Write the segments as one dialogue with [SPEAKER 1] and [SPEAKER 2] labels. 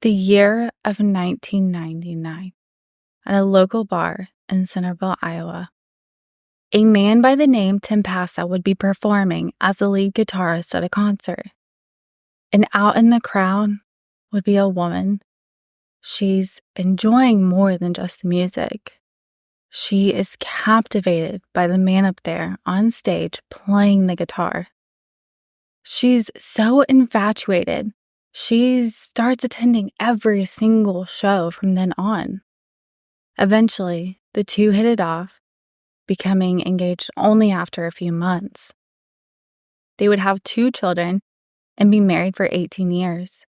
[SPEAKER 1] The year of 1999, at a local bar in Centerville, Iowa, a man by the name Tim Pasa would be performing as the lead guitarist at a concert. And out in the crowd would be a woman. She's enjoying more than just the music. She is captivated by the man up there on stage playing the guitar. She's so infatuated, she starts attending every single show from then on. Eventually, the two hit it off, becoming engaged only after a few months. They would have 2 children and be married for 18 years.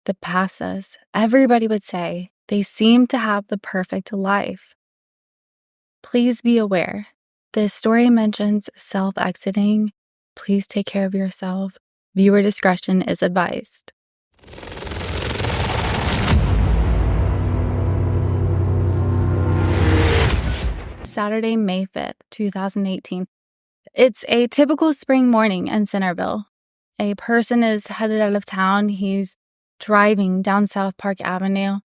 [SPEAKER 1] The Pasas, everybody would say, they seem to have the perfect life. Please be aware, this story mentions self-exiting. Please take care of yourself. Viewer discretion is advised. Saturday, May 5th, 2018. It's a typical spring morning in Centerville. A person is headed out of town. He's driving down South Park Avenue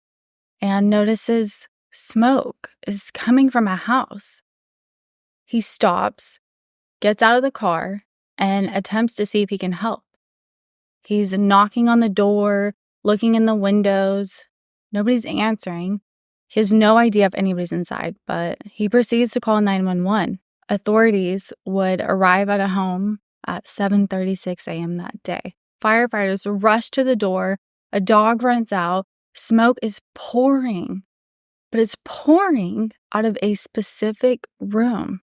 [SPEAKER 1] and notices smoke is coming from a house. He stops, gets out of the car, and attempts to see if he can help. He's knocking on the door, looking in the windows. Nobody's answering. He has no idea if anybody's inside, but he proceeds to call 911. Authorities would arrive at a home at 7:36 a.m. that day. Firefighters rush to the door. A dog runs out. Smoke is pouring, but it's pouring out of a specific room.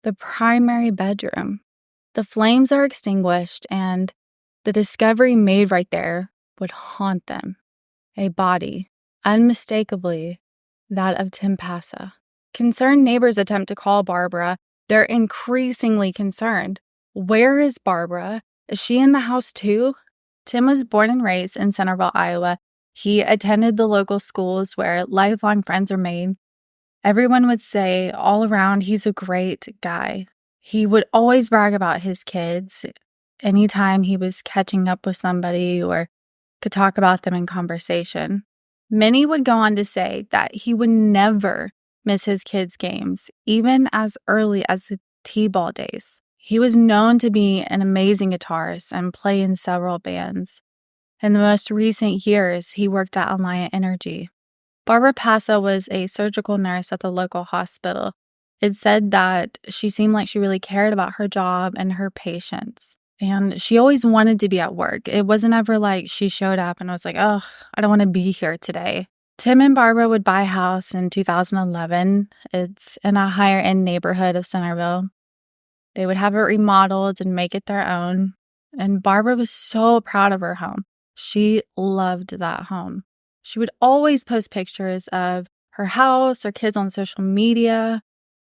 [SPEAKER 1] The primary bedroom. The flames are extinguished, and the discovery made right there would haunt them. A body, unmistakably that of Tim Pasa. Concerned neighbors attempt to call Barbara. They're increasingly concerned. Where is Barbara? Is she in the house too? Tim was born and raised in Centerville, Iowa. He attended the local schools where lifelong friends are made. Everyone would say all around he's a great guy. He would always brag about his kids anytime he was catching up with somebody or could talk about them in conversation. Many would go on to say that he would never miss his kids' games, even as early as the T-ball days. He was known to be an amazing guitarist and play in several bands. In the most recent years, he worked at Alliant Energy. Barbara Pasa was a surgical nurse at the local hospital. It said that she seemed like she really cared about her job and her patients. And she always wanted to be at work. It wasn't ever like she showed up and was like, oh, I don't want to be here today. Tim and Barbara would buy a house in 2011. It's in a higher-end neighborhood of Centerville. They would have it remodeled and make it their own. And Barbara was so proud of her home. She loved that home. She would always post pictures of her house or kids on social media,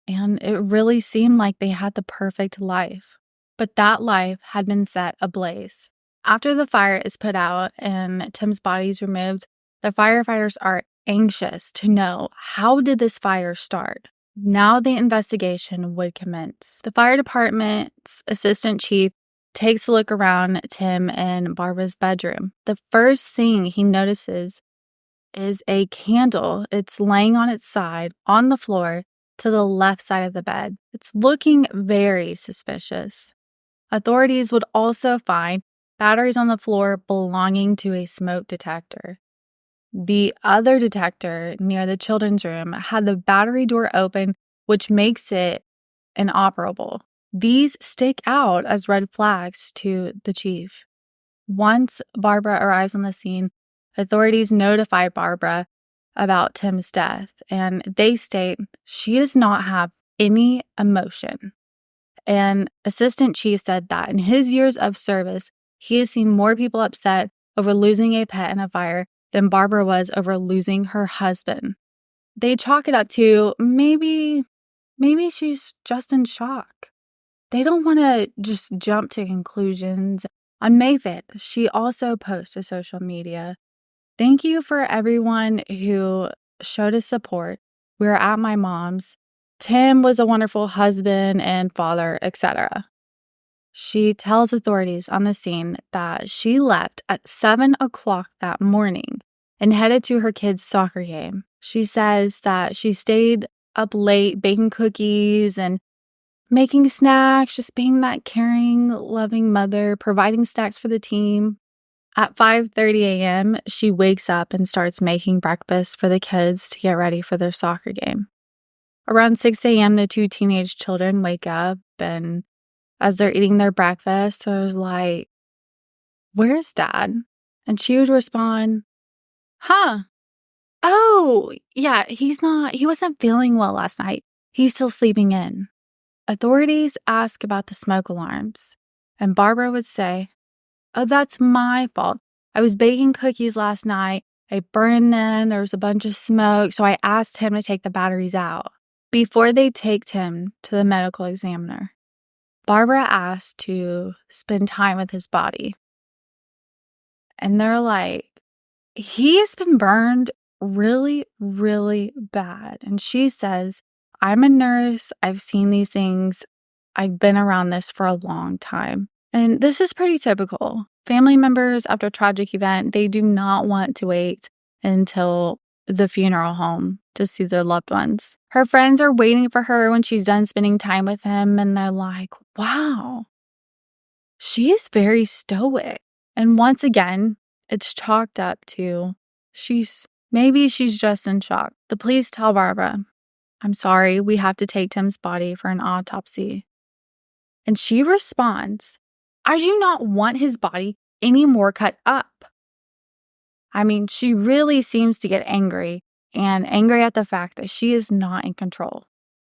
[SPEAKER 1] and it really seemed like they had the perfect life. But that life had been set ablaze. After the fire is put out and Tim's body is removed, the firefighters are anxious to know, how did this fire start? Now the investigation would commence. The fire department's assistant chief takes a look around Tim and Barbara's bedroom. The first thing he notices is a candle. It's laying on its side on the floor to the left side of the bed. It's looking very suspicious. Authorities would also find batteries on the floor belonging to a smoke detector. The other detector near the children's room had the battery door open, which makes it inoperable. These stick out as red flags to the chief. Once Barbara arrives on the scene, authorities notify Barbara about Tim's death, and they state she does not have any emotion. An assistant chief said that in his years of service, he has seen more people upset over losing a pet in a fire than Barbara was over losing her husband. They chalk it up to maybe she's just in shock. They don't want to just jump to conclusions. On May 5th, she also posted to social media, "Thank you for everyone who showed us support. We were at my mom's. Tim was a wonderful husband and father, etc." She tells authorities on the scene that she left at 7 o'clock that morning and headed to her kids' soccer game. She says that she stayed up late baking cookies and making snacks, just being that caring, loving mother, providing snacks for the team. At 5:30 a.m., she wakes up and starts making breakfast for the kids to get ready for their soccer game. Around 6 a.m., the two teenage children wake up, and as they're eating their breakfast, I was like, "Where's Dad?" And she would respond, "Huh? Oh, yeah, he wasn't feeling well last night. He's still sleeping in." Authorities ask about the smoke alarms, and Barbara would say, "Oh, that's my fault. I was baking cookies last night. I burned them. There was a bunch of smoke, so I asked him to take the batteries out." Before they take Tim to the medical examiner, Barbara asked to spend time with his body. And they're like, "He has been burned really, really bad." And she says, "I'm a nurse. I've seen these things. I've been around this for a long time." And this is pretty typical. Family members, after a tragic event, they do not want to wait until the funeral home to see their loved ones. Her friends are waiting for her when she's done spending time with him, and they're like, "Wow, she is very stoic." And once again, it's chalked up to maybe she's just in shock. The police tell Barbara, "I'm sorry, we have to take Tim's body for an autopsy." And she responds, "I do not want his body any more cut up." I mean, she really seems to get angry at the fact that she is not in control.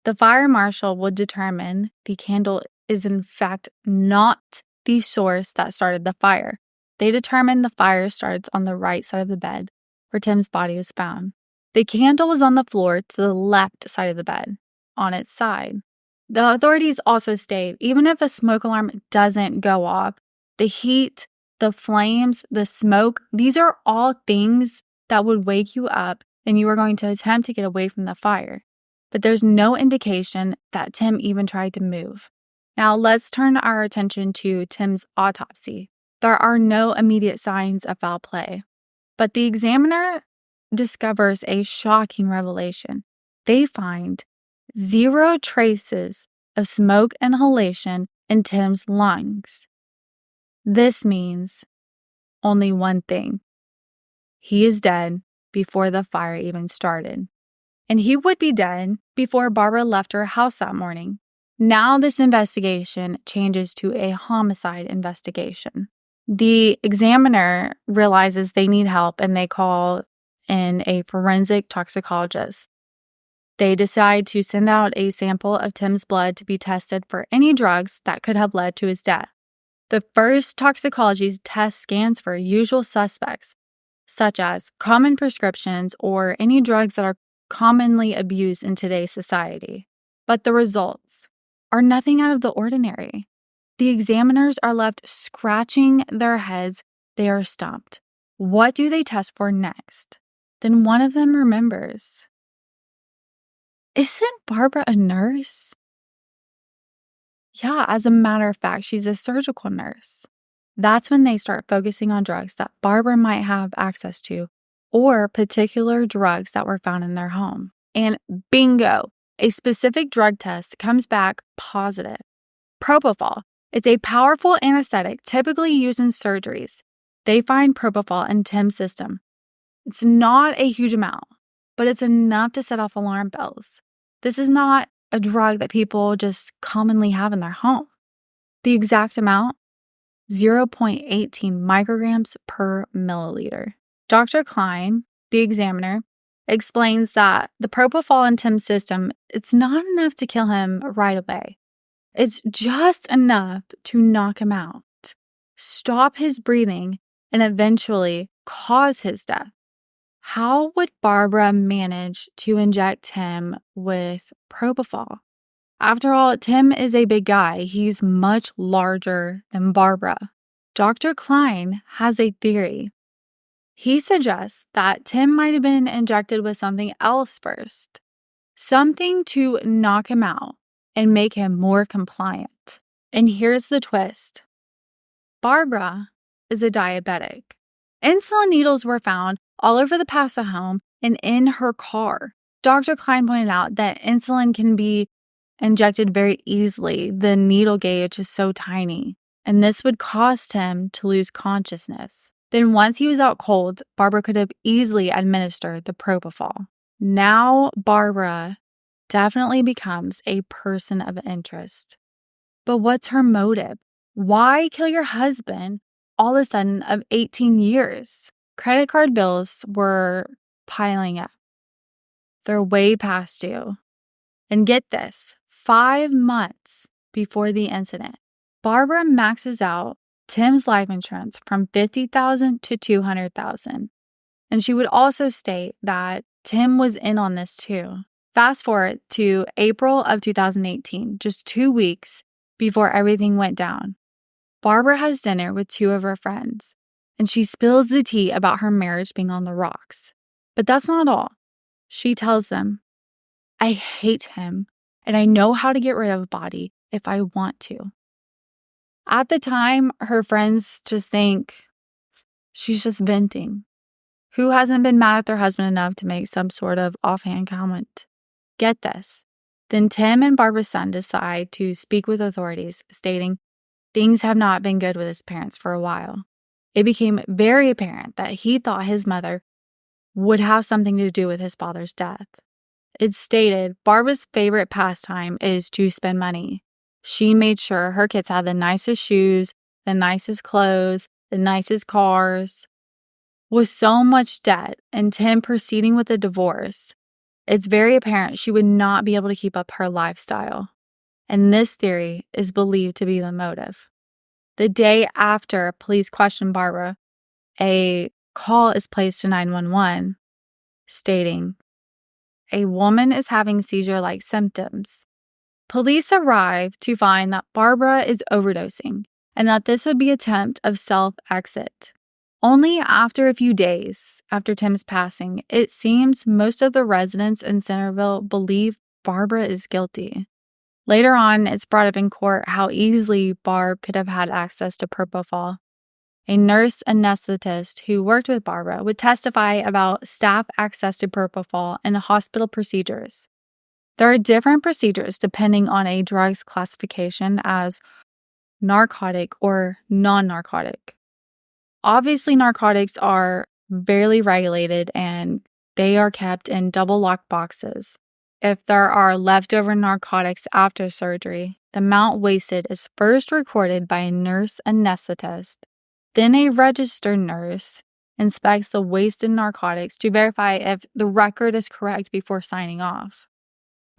[SPEAKER 1] The fire marshal would determine the candle is in fact not the source that started the fire. They determined the fire starts on the right side of the bed where Tim's body was found. The candle was on the floor to the left side of the bed, on its side. The authorities also state even if a smoke alarm doesn't go off, the heat, the flames, the smoke, these are all things that would wake you up and you are going to attempt to get away from the fire. But there's no indication that Tim even tried to move. Now let's turn our attention to Tim's autopsy. There are no immediate signs of foul play, but the examiner discovers a shocking revelation. They find 0 traces of smoke inhalation in Tim's lungs. This means only one thing. He is dead before the fire even started. And he would be dead before Barbara left her house that morning. Now this investigation changes to a homicide investigation. The examiner realizes they need help and they call in a forensic toxicologist. They decide to send out a sample of Tim's blood to be tested for any drugs that could have led to his death. The first toxicology test scans for usual suspects, such as common prescriptions or any drugs that are commonly abused in today's society. But the results are nothing out of the ordinary. The examiners are left scratching their heads. They are stumped. What do they test for next? Then one of them remembers. Isn't Barbara a nurse? Yeah, as a matter of fact, she's a surgical nurse. That's when they start focusing on drugs that Barbara might have access to or particular drugs that were found in their home. And bingo, a specific drug test comes back positive. Propofol. It's a powerful anesthetic typically used in surgeries. They find propofol in Tim's system. It's not a huge amount, but it's enough to set off alarm bells. This is not a drug that people just commonly have in their home. The exact amount, 0.18 micrograms per milliliter. Dr. Klein, the examiner, explains that the propofol in Tim's system, it's not enough to kill him right away. It's just enough to knock him out, stop his breathing, and eventually cause his death. How would Barbara manage to inject him with propofol? After all, Tim is a big guy. He's much larger than Barbara. Dr. Klein has a theory. He suggests that Tim might have been injected with something else first, something to knock him out and make him more compliant. And here's the twist. Barbara is a diabetic. Insulin needles were found all over the Pasa home and in her car. Dr. Klein pointed out that insulin can be injected very easily. The needle gauge is so tiny, and this would cause him to lose consciousness. Then once he was out cold, Barbara could have easily administered the propofol. Now Barbara definitely becomes a person of interest. But what's her motive? Why kill your husband all of a sudden of 18 years? Credit card bills were piling up. They're way past due. And get this, 5 months before the incident, Barbara maxes out Tim's life insurance from $50,000 to $200,000. And she would also state that Tim was in on this too. Fast forward to April of 2018, just 2 weeks before everything went down. Barbara has dinner with 2 of her friends, and she spills the tea about her marriage being on the rocks. But that's not all. She tells them, I hate him, and I know how to get rid of a body if I want to. At the time, her friends just think she's just venting. Who hasn't been mad at their husband enough to make some sort of offhand comment? Get this. Then Tim and Barbara's son decide to speak with authorities, stating things have not been good with his parents for a while. It became very apparent that he thought his mother would have something to do with his father's death. It's stated Barbara's favorite pastime is to spend money. She made sure her kids had the nicest shoes, the nicest clothes, the nicest cars. With so much debt and Tim proceeding with a divorce, it's very apparent she would not be able to keep up her lifestyle. And this theory is believed to be the motive. The day after police question Barbara, a call is placed to 911 stating, a woman is having seizure-like symptoms. Police arrive to find that Barbara is overdosing and that this would be an attempt of self-exit. Only after a few days after Tim's passing, it seems most of the residents in Centerville believe Barbara is guilty. Later on, it's brought up in court how easily Barb could have had access to propofol. A nurse anesthetist who worked with Barbara would testify about staff access to propofol in hospital procedures. There are different procedures depending on a drug's classification as narcotic or non-narcotic. Obviously, narcotics are very regulated and they are kept in double locked boxes. If there are leftover narcotics after surgery, the amount wasted is first recorded by a nurse anesthetist. Then a registered nurse inspects the wasted narcotics to verify if the record is correct before signing off.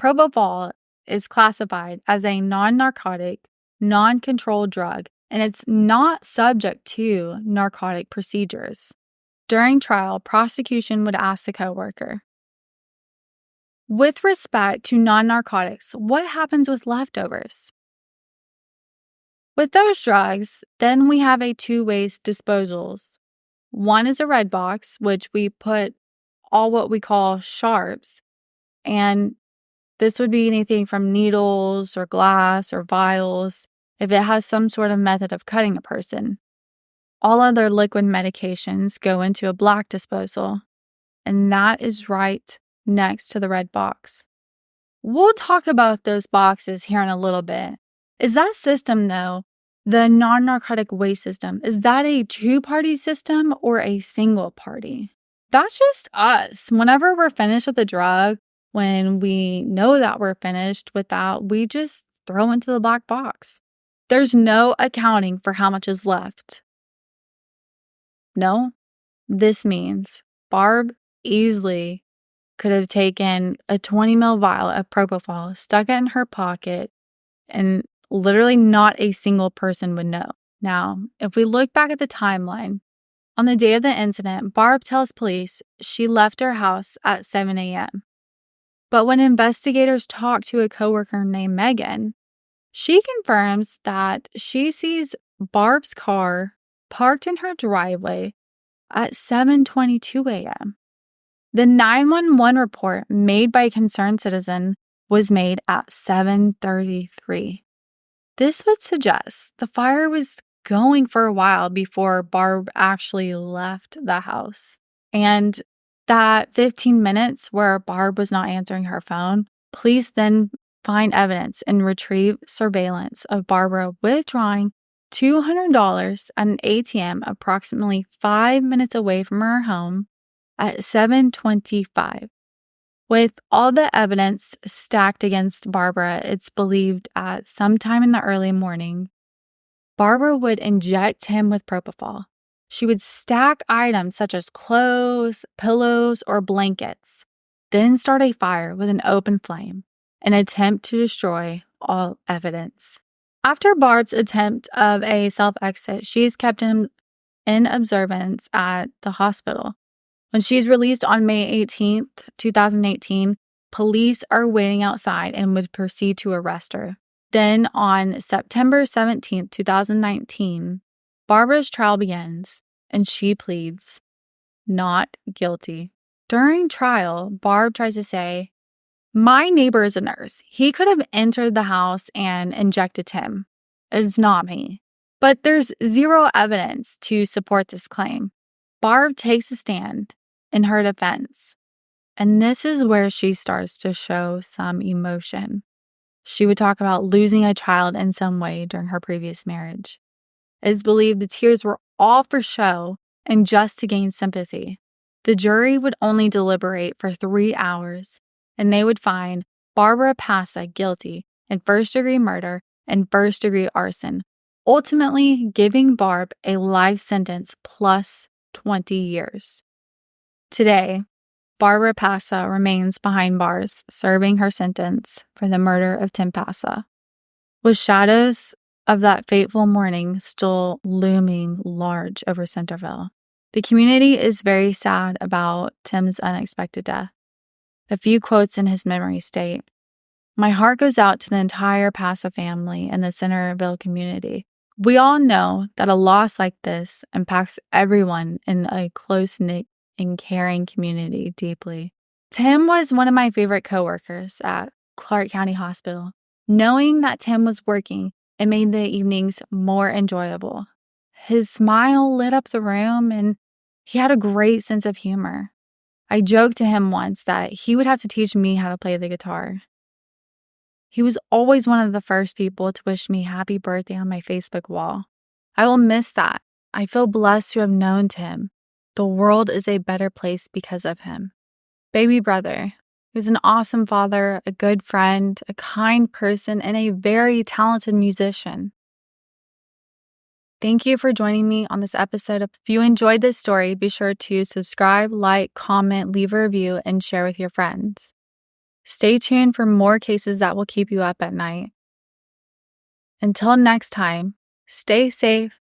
[SPEAKER 1] Propofol is classified as a non-narcotic, non-controlled drug, and it's not subject to narcotic procedures. During trial, prosecution would ask the coworker, with respect to non-narcotics, what happens with leftovers? With those drugs, then we have a 2 waste disposals. One is a red box, which we put all what we call sharps, and this would be anything from needles or glass or vials if it has some sort of method of cutting a person. All other liquid medications go into a black disposal, and that is right next to the red box. We'll talk about those boxes here in a little bit. Is that system, though, the non-narcotic waste system, is that a 2-party system or a single party? That's just us. Whenever we're finished with a drug, when we know that we're finished with that, we just throw into the black box. There's no accounting for how much is left. No, this means Barb easily could have taken a 20 ml vial of propofol, stuck it in her pocket, and literally not a single person would know. Now, if we look back at the timeline, on the day of the incident, Barb tells police she left her house at 7 a.m. But when investigators talk to a coworker named Megan, she confirms that she sees Barb's car parked in her driveway at 7:22 a.m. The 911 report made by a concerned citizen was made at 7:33. This would suggest the fire was going for a while before Barb actually left the house. And that 15 minutes where Barb was not answering her phone, police then find evidence and retrieve surveillance of Barbara withdrawing $200 at an ATM approximately 5 minutes away from her home at 7:25. With all the evidence stacked against Barbara, it's believed at some time in the early morning, Barbara would inject him with propofol. She would stack items such as clothes, pillows, or blankets, then start a fire with an open flame, an attempt to destroy all evidence. After Barb's attempt of a self-exit, she is kept in observance at the hospital. When she's released on May 18th, 2018, police are waiting outside and would proceed to arrest her. Then on September 17th, 2019, Barbara's trial begins and she pleads not guilty. During trial, Barb tries to say, "My neighbor is a nurse. He could have entered the house and injected Tim. It's not me." But there's zero evidence to support this claim. Barb takes a stand in her defense, and this is where she starts to show some emotion. She would talk about losing a child in some way during her previous marriage. It's believed the tears were all for show and just to gain sympathy. The jury would only deliberate for 3 hours, and they would find Barbara Pasa guilty in first-degree murder and first-degree arson, ultimately giving Barb a life sentence plus 20 years. Today, Barbara Pasa remains behind bars, serving her sentence for the murder of Tim Pasa, with shadows of that fateful morning still looming large over Centerville. The community is very sad about Tim's unexpected death. A few quotes in his memory state, "My heart goes out to the entire Pasa family and the Centerville community. We all know that a loss like this impacts everyone in a close-knit and caring community deeply. Tim was one of my favorite coworkers at Clark County Hospital. Knowing that Tim was working, it made the evenings more enjoyable. His smile lit up the room, and he had a great sense of humor. I joked to him once that he would have to teach me how to play the guitar. He was always one of the first people to wish me happy birthday on my Facebook wall. I will miss that. I feel blessed to have known Tim. The world is a better place because of him. Baby brother, he was an awesome father, a good friend, a kind person, and a very talented musician." Thank you for joining me on this episode. If you enjoyed this story, be sure to subscribe, like, comment, leave a review, and share with your friends. Stay tuned for more cases that will keep you up at night. Until next time, stay safe,